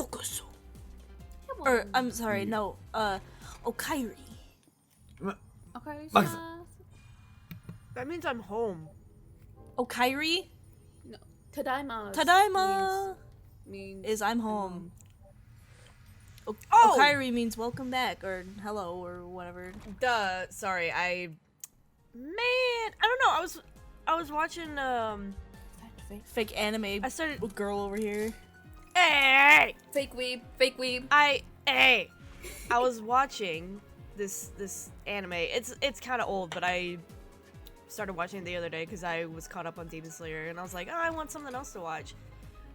Yokoso. Or, I'm sorry, no, Okairi. Okay. Max- That means I'm home. Okairi? No. Tadaima. Tadaima Means is I'm home. Oh! Okairi means welcome back, or hello, or whatever. Duh. Sorry, I don't know. I was watching Fake anime I started with girl over here. Hey! Fake weeb. I was watching this anime. It's kind of old, but I started watching it the other day because I was caught up on Demon Slayer, and I was like, oh, I want something else to watch.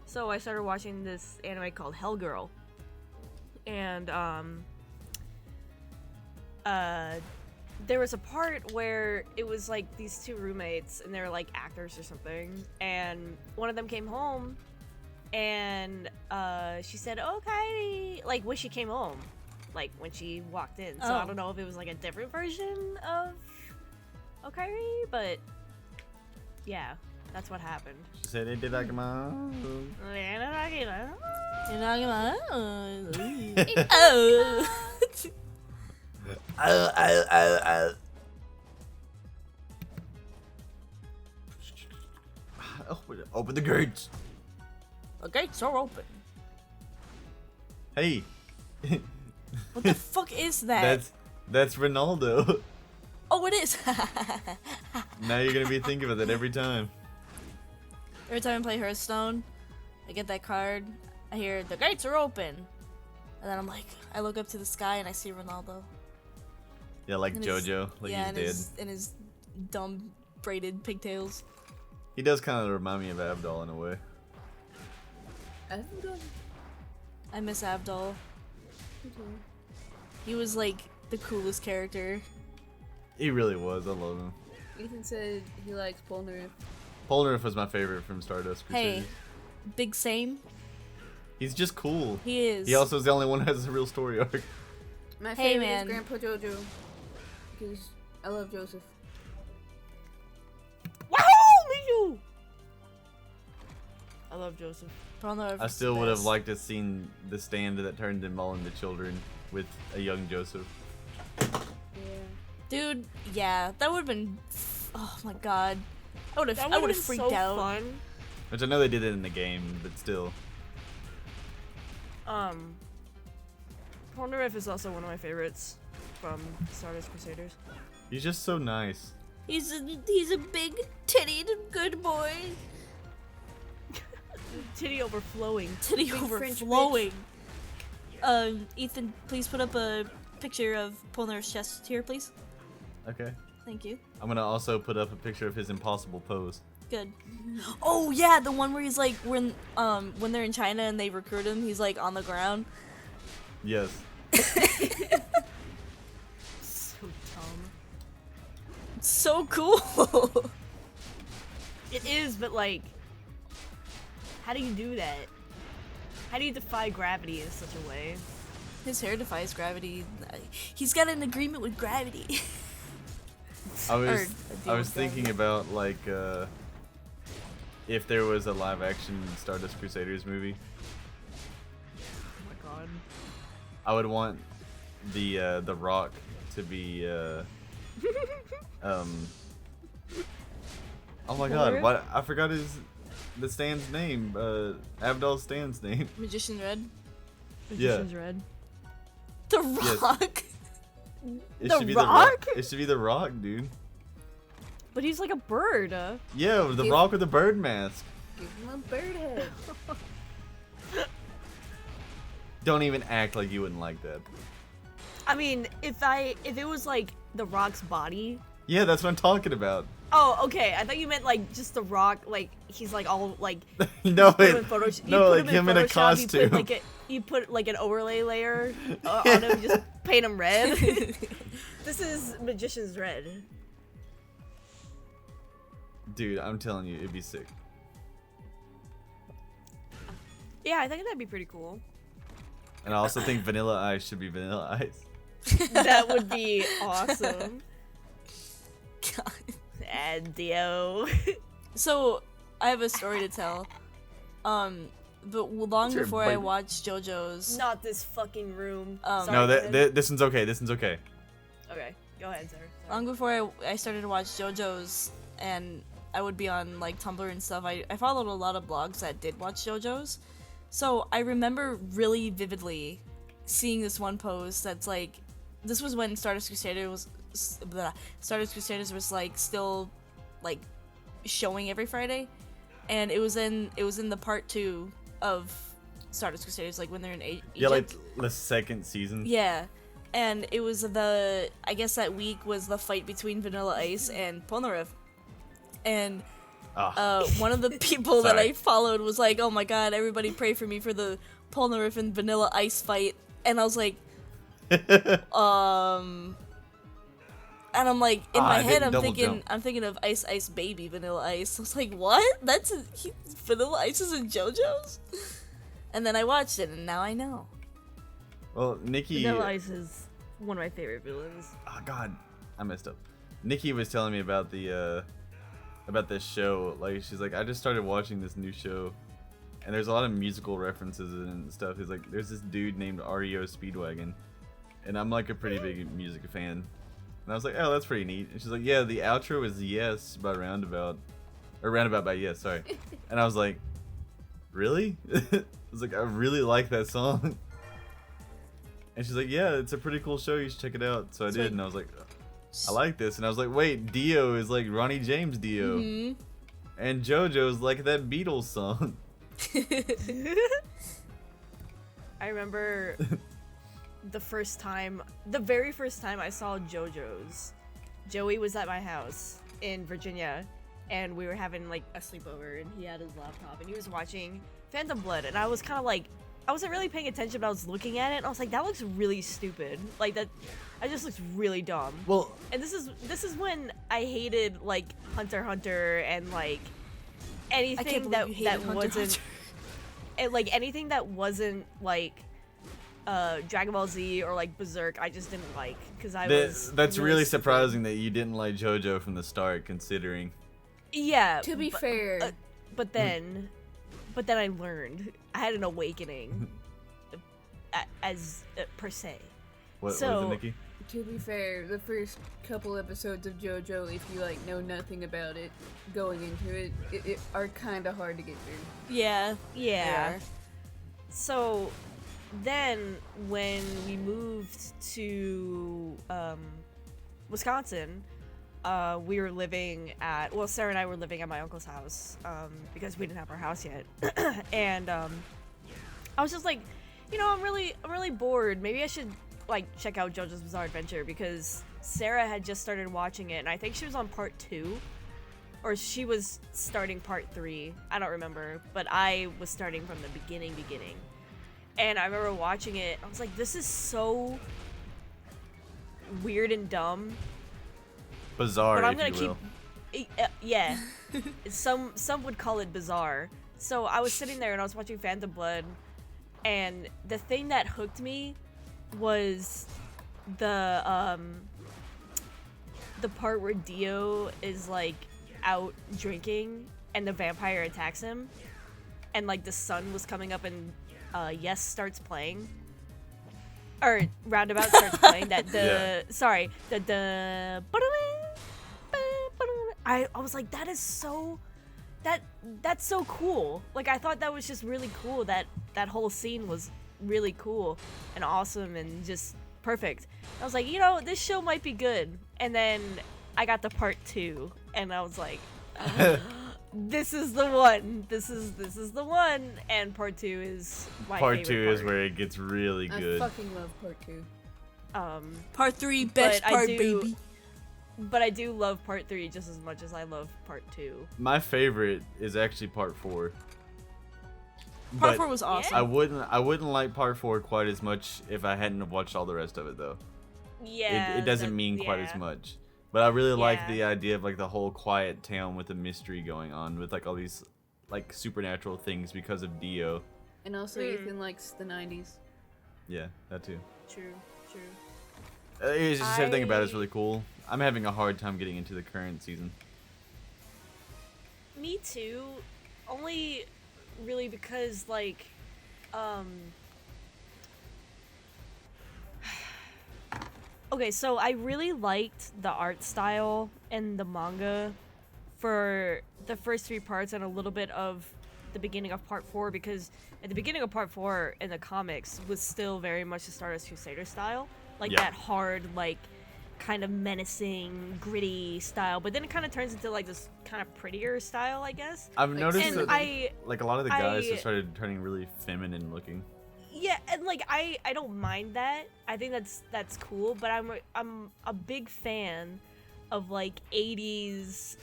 So I started watching this anime called Hell Girl, and there was a part where it was like these two roommates, and they were like actors or something, and one of them came home, and she said, okay, like when she came home, like when she walked in. So I don't know if it was like a different version of Okairi, but yeah, that's what happened. She said it did like mom. Oh. Open the gates. The gates are open. Hey. What the fuck is that? That's Ronaldo. Oh, it is. Now you're gonna be thinking about that every time. Every time I play Hearthstone, I get that card. I hear the gates are open, and then I'm like, I look up to the sky and I see Ronaldo. Yeah, like And Jojo, like yeah, he's dead. and his dumb braided pigtails. He does kind of remind me of Abdul in a way. I miss Abdul. He was like the coolest character. He really was. I love him. Ethan said he likes Polnareff. Polnareff was my favorite from Stardust Crusaders. Hey, big same. He's just cool. He is. He also is the only one who has a real story arc. My Hey, favorite man. is Grandpa Jojo. Because I love Joseph. Wahoo! Me too! I love Joseph. I still would have liked to have seen the stand that turned them all into children with a young Joseph. Yeah. Dude, yeah, that would have been. Oh my god, I would That have freaked so out. Fun. Which I know they did it in the game, but still. Polnareff is also one of my favorites from Stardust Crusaders. He's just so nice. He's a big tittied good boy. Titty overflowing. Titty Big French overflowing. Ethan, please put up a picture of Polnareff's chest here, please. Okay. Thank you. I'm gonna also put up a picture of his impossible pose. Good. Oh yeah, the one where he's like when they're in China and they recruit him, he's like on the ground. Yes. So dumb. So cool. It is, but like, how do you do that? How do you defy gravity in such a way? His hair defies gravity. He's got an agreement with gravity. I was deal with thinking about like if there was a live action Stardust Crusaders movie, Oh my god. I would want the Rock to be oh my god, what I forgot the Stan's name, Abdul Stan's name. Magician Red. Magician's Red. The Yes. Rock. It The should be Rock? It should be the Rock, dude. But he's like a bird. Yeah, the Rock with the bird mask. Give him a bird head. Don't even act like you wouldn't like that. I mean, if it was like the Rock's body. Yeah, that's what I'm talking about. Oh, okay. I thought you meant like just the Rock, like he's like all like. No, put him in it, Photoshop- you no, put like him him in a Photoshop, costume. You put like an overlay layer on him, just paint him red. This is Magician's Red. Dude, I'm telling you, it'd be sick. Yeah, I think that'd be pretty cool. And I also think Vanilla Ice should be Vanilla Ice. That would be awesome. God. And Dio. So I have a story to tell. but long Sure, before I but- watched JoJo's. Not this fucking room. Um, Sorry, No, go ahead. this one's okay. This one's okay. Okay, go ahead, Sarah. Sorry. Long before I started to watch JoJo's, and I would be on like Tumblr and stuff, I followed a lot of blogs that did watch JoJo's. So I remember really vividly seeing this one post that's like, this was when Stardust Crusaders was like still like showing every Friday, and it was in the part 2 of Stardust Crusaders, like when they're in Egypt. Yeah, like the second season. Yeah, and it was I guess that week was the fight between Vanilla Ice and Polnareff, and one of the people that Sorry. I followed was like, "Oh my God, everybody pray for me for the Polnareff and Vanilla Ice fight," and I was like, and I'm like, in my I head, didn't I'm double thinking, jump. I'm thinking of Ice Ice Baby Vanilla Ice. I was like, what? Vanilla Ice is in JoJo's? And then I watched it, and now I know. Well, Nikki. Vanilla Ice is one of my favorite villains. Oh God, I messed up. Nikki was telling me about this show. Like, she's like, I just started watching this new show, and there's a lot of musical references and stuff. He's like, there's this dude named REO Speedwagon, and I'm like a pretty big music fan. And I was like, oh, that's pretty neat. And she's like, yeah, the outro is Yes by Roundabout, or Roundabout by Yes, sorry. And I was like, really? I was like, I really like that song. And she's like, yeah, it's a pretty cool show. You should check it out. So I did, and I was like, I like this. And I was like, wait, Dio is like Ronnie James Dio. Mm-hmm. And JoJo's like that Beatles song. I remember the very first time I saw JoJo's. Joey was at my house in Virginia, and we were having like a sleepover, and he had his laptop, and he was watching Phantom Blood, and I was kind of like, I wasn't really paying attention, but I was looking at it, and I was like, that looks really stupid. Like that just looks really dumb. Well, And this is when I hated like Hunter x Hunter and like I can't anything believe that you hated Hunter x wasn't Hunter. and like anything that wasn't like Dragon Ball Z or like Berserk. I just didn't like because that's really stupid. surprising that you didn't like JoJo from the start, considering. Yeah. To be but, fair, but then I learned. I had an awakening as per se. What is So- it, Nikki? to be fair, the first couple episodes of JoJo, if you like know nothing about it, going into it are kind of hard to get through. Yeah. Yeah. They are. So then when we moved to Wisconsin, we were living at, well, Sarah and I were living at my uncle's house because we didn't have our house yet. And I was just like, you know, I'm really bored. Maybe I should like check out JoJo's Bizarre Adventure, because Sarah had just started watching it, and I think she was on part 2. Or she was starting part 3. I don't remember. But I was starting from the beginning. And I remember watching it. I was like, this is so weird and dumb. Bizarre, But I'm if gonna you keep. will. Yeah. Some would call it bizarre. So I was sitting there and I was watching Phantom Blood. And the thing that hooked me was the part where Dio is like out drinking and the vampire attacks him, and like the sun was coming up, and Yes starts playing, or Roundabout starts playing that Yeah. I was like, that is so that's so cool. Like, I thought that was just really cool. That whole scene was really cool and awesome and just perfect. I was like, you know, this show might be good. And then I got to part 2, and I was like, this is the one. This is the one. And part 2 is my Part favorite 2 is part. where it gets really good. I fucking love part 2. Part 3, best But I part, do- baby. But I do love part 3 just as much as I love part 2. My favorite is actually part 4. Part But 4 was awesome. I wouldn't like part 4 quite as much if I hadn't have watched all the rest of it, though. Yeah. It doesn't that- mean quite yeah. as much. But I really like Yeah. the idea of like the whole quiet town with the mystery going on, with like all these like supernatural things because of Dio. And also Ethan likes the 90s. Yeah, that too. True. It's just everything about it's I- really cool. I'm having a hard time getting into the current season. Me too. Only really because like okay, so I really liked the art style in the manga for the first 3 parts and a little bit of the beginning of part 4, because at the beginning of part 4 in the comics was still very much the Stardust Crusader style, like that hard, like kind of menacing, gritty style. But then it kind of turns into like this kind of prettier style, I guess. I've noticed and that like a lot of the guys just started turning really feminine looking. Yeah, and like I don't mind that. I think that's cool, but I'm a big fan of like 80s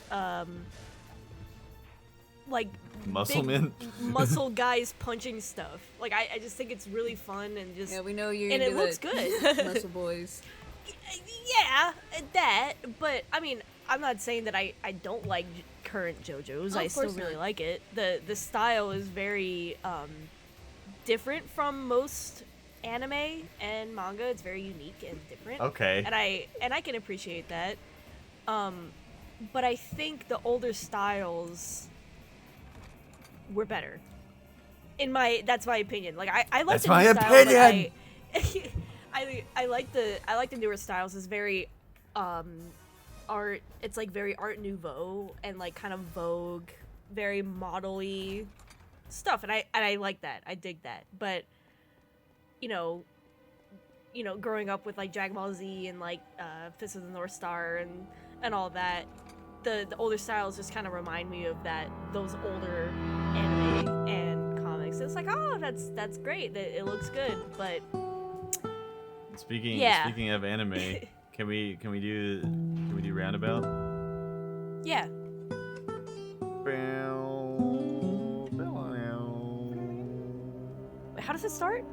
like Muscle big men? muscle guys punching stuff. Like I just think it's really fun and just Yeah, we know you're and into it looks good. muscle boys. Yeah, that, but I mean, I'm not saying that I don't like current JoJo's. Oh, I of still course really not. like it. The style is very different from most anime and manga. It's very unique and different. Okay. And I can appreciate that. But I think the older styles were better. That's my opinion. Like I like That's the my new style, but opinion! I like the newer styles. It's very art. It's like very Art Nouveau and like kind of Vogue, very model-y stuff, and I like that. I dig that. But you know, growing up with like Dragon Ball Z and like Fist of the North Star and all that, the older styles just kind of remind me of those older anime and comics. It's like, oh, that's great. It looks good, but Speaking of anime, can we do Roundabout? yeah. Wait, how does it start?